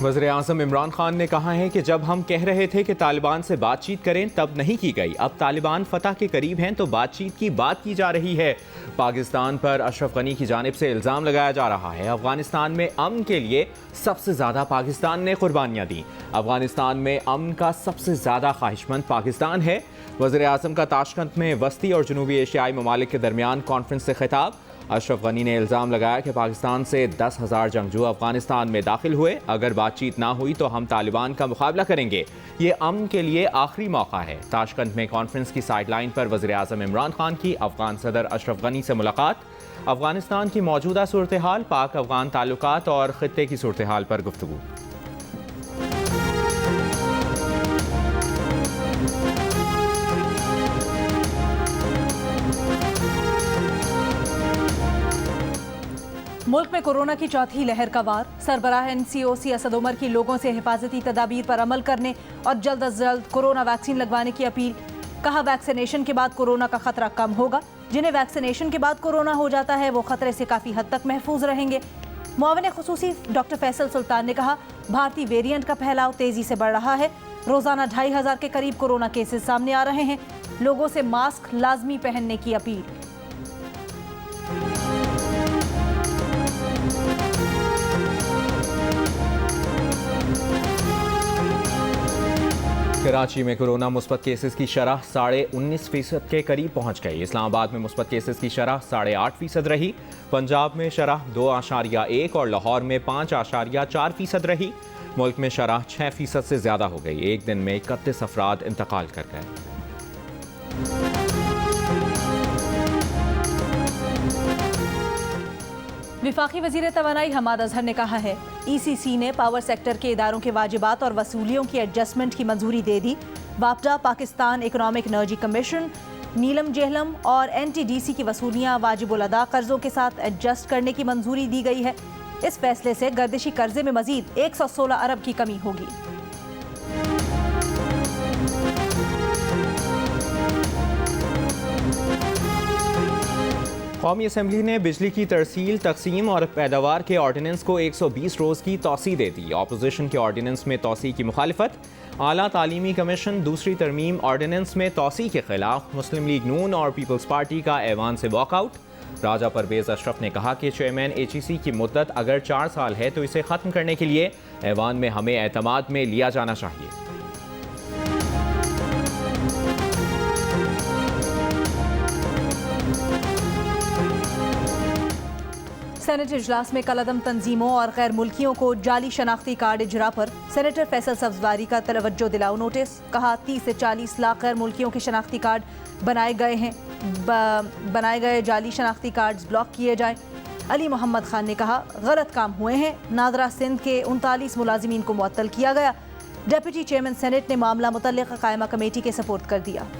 वज़ीर-ए-आज़म इमरान खान ने कहा है कि जब हम कह रहे थे कि तालिबान से बातचीत करें तब नहीं की गई, अब तालिबान फतह के करीब हैं तो बातचीत की बात की जा रही है। पाकिस्तान पर अशरफ गनी की जानिब से इल्ज़ाम लगाया जा रहा है अफगानिस्तान में अमन के लिए सबसे ज़्यादा पाकिस्तान ने कुर्बानियाँ दी। अफगानिस्तान में अमन का सबसे ज़्यादा ख्वाहिशमंद पाकिस्तान है। वज़ीर-ए-आज़म का ताशकंद में वस्ती और जनूबी एशियाई ममालिक के दरमियान कॉन्फ्रेंस से खिताब। अशरफ गनी ने इल्ज़ाम लगाया कि पाकिस्तान से 10,000 जंगजू अफगानिस्तान में दाखिल हुए, अगर बातचीत ना हुई तो हम तालिबान का मुकाबला करेंगे। ये अमन के लिए आखिरी मौका है। ताशकंद में कॉन्फ्रेंस की साइडलाइन पर वज़ीर-ए-आज़म इमरान खान की अफगान सदर अशरफ गनी से मुलाकात। अफगानिस्तान की मौजूदा सूरत हाल, पाक अफगान ताल्लुकात और खित्ते की सूरत हाल पर गुफ्तगू। मुल्क में कोरोना की चौथी लहर का वार। सरबराह NCOC असद उमर की लोगों से हिफाजती तदाबीर पर अमल करने और जल्द अज जल्द कोरोना वैक्सीन लगवाने की अपील। कहा, वैक्सीनेशन के बाद कोरोना का खतरा कम होगा। जिन्हें वैक्सीनेशन के बाद कोरोना हो जाता है वो खतरे से काफ़ी हद तक महफूज रहेंगे। मुआविन खुसूसी डॉक्टर फैसल सुल्तान ने कहा, भारतीय वेरिएंट का फैलाव तेजी से बढ़ रहा है। रोजाना 2,500 के करीब कोरोना केसेस सामने आ रहे हैं। लोगों से मास्क लाजमी पहनने की अपील। कराची में कोरोना मुस्बत केसेस की शरह 19.5% के करीब पहुंच गई। इस्लामाबाद में मुस्बत केसेस की शरह 8.5% रही। पंजाब में शरह 2.1 और लाहौर में 5.4% रही। मुल्क में शरह 6% से ज़्यादा हो गई। एक दिन में 31 अफराद इंतकाल कर गए। विफाकी वज़ीर तवानाई हमाद अजहर ने कहा है, ECC ने पावर सेक्टर के इदारों के वाजिबात और वसूलियों की एडजस्टमेंट की मंजूरी दे दी। वापडा, पाकिस्तान इकोनॉमिक एनर्जी कमीशन, नीलम जेहलम और NTDC की वसूलियाँ वाजिबुल अदा कर्जों के साथ एडजस्ट करने की मंजूरी दी गई है। इस फैसले से गर्दिशी कर्जे में मजीद 116 अरब की कमी होगी। कौमी असम्बली ने बिजली की तरसील, तकसीम और पैदावार के ऑर्डिनेंस को 120 रोज़ की तौसी दे दी। अपोजिशन के ऑर्डिनेंस में तौसी की मुखालिफत। आला तालीमी कमीशन दूसरी तरमीम ऑर्डिनेंस में तौसी के खिलाफ मुस्लिम लीग नून और पीपल्स पार्टी का ऐवान से वॉकआउट। राजा परवेज अशरफ ने कहा कि चेयरमैन HEC की मुद्दत अगर 4 साल है तो इसे ख़त्म करने के लिए ऐवान में हमें एतमाद में लिया जाना चाहिए। सेनेट इजलास में कलअदम तंजीमों और गैर मुल्कियों को जाली शनाख्ती कार्ड इजरा पर सेनेटर फैसल सब्जवारी का तवज्जो दिलाओ नोटिस। कहा, 30 से 40 लाख गैर मुल्कियों के शनाख्ती कार्ड बनाए गए हैं। बनाए गए जाली शनाख्ती कार्ड्स ब्लॉक किए जाएं। अली मोहम्मद खान ने कहा, गलत काम हुए हैं। नादरा सिंध के 39 मुलाजिमीन को मुअत्तल किया गया। डेप्यूटी चेयरमैन सेनेट ने मामला मुतल्लिका कायमा कमेटी के सपोर्ट कर दिया।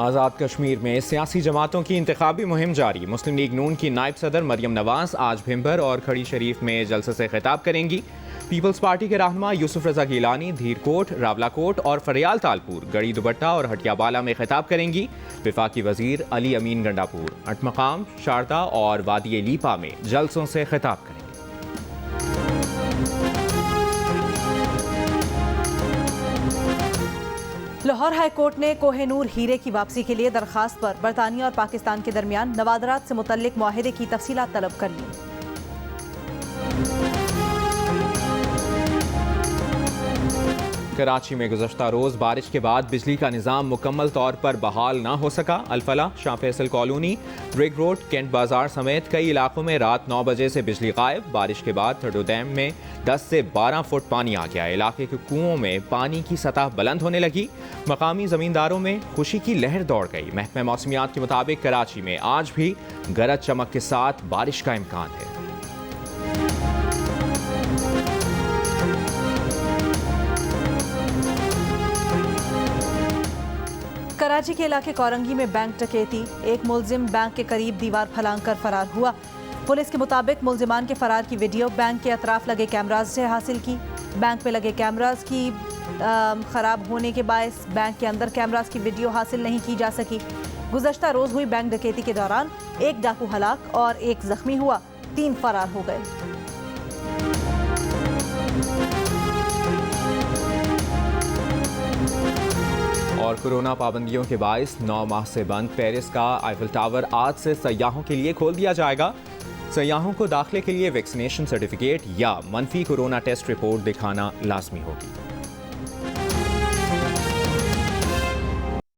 आज़ाद कश्मीर में सियासी जमातों की इंतखाबी मुहिम जारी। मुस्लिम लीग नून की नायब सदर मरियम नवाज आज भिम्बर और खड़ी शरीफ में जलसे से खिताब करेंगी। पीपल्स पार्टी के रहनुमा यूसुफ रजा गिलानी धीरकोट, रावलाकोट और फरियाल तालपुर, गड़ी दुबट्टा और हटियाबाला में खिताब करेंगी। विफाकी वजीर अली अमीन गंडापुर, अटमकाम, शारदा और वादी लीपा में जलसों से खिताब करेंगे। लाहौर हाई कोर्ट ने कोहिनूर हीरे की वापसी के लिए दरखास्त पर बरतानिया और पाकिस्तान के दरमियान नवादरात से मुतल्लिक मुआहिदे की तफसीलात तलब कर ली। कराची में गुज़श्ता रोज़ बारिश के बाद बिजली का निज़ाम मुकम्मल तौर पर बहाल ना हो सका। Al Falah, Shah Faisal colony, ring road, cantt Bazaar समेत कई इलाकों में रात 9 बजे से बिजली गायब। बारिश के बाद थर्डो डैम में 10 से 12 फुट पानी आ गया। इलाके के कुओं में पानी की सतह बुलंद होने लगी। मकामी ज़मींदारों में खुशी की लहर दौड़ गई। महकमा मौसमियात के मुताबिक कराची में आज भी गरज चमक के साथ बारिश का इम्कान है। कराची के इलाके कोरंगी में बैंक डकैती। एक मुलजिम बैंक के करीब दीवार फलांग कर फरार हुआ। पुलिस के मुताबिक मुलजिमान के फरार की वीडियो बैंक के अतराफ लगे कैमराज से हासिल की। बैंक में लगे कैमराज की ख़राब होने के बायस बैंक के अंदर कैमराज की वीडियो हासिल नहीं की जा सकी। गुज़श्ता रोज़ हुई बैंक डकैती के दौरान एक डाकू हलाक और एक जख्मी हुआ। 3 फरार हो गए। और कोरोना पाबंदियों के बायस 9 माह से बंद पेरिस का आईफिल टावर आज से सयाहों के लिए खोल दिया जाएगा। सयाहों को दाखिले के लिए वैक्सीनेशन सर्टिफिकेट या मनफी कोरोना टेस्ट रिपोर्ट दिखाना लाजमी होगी।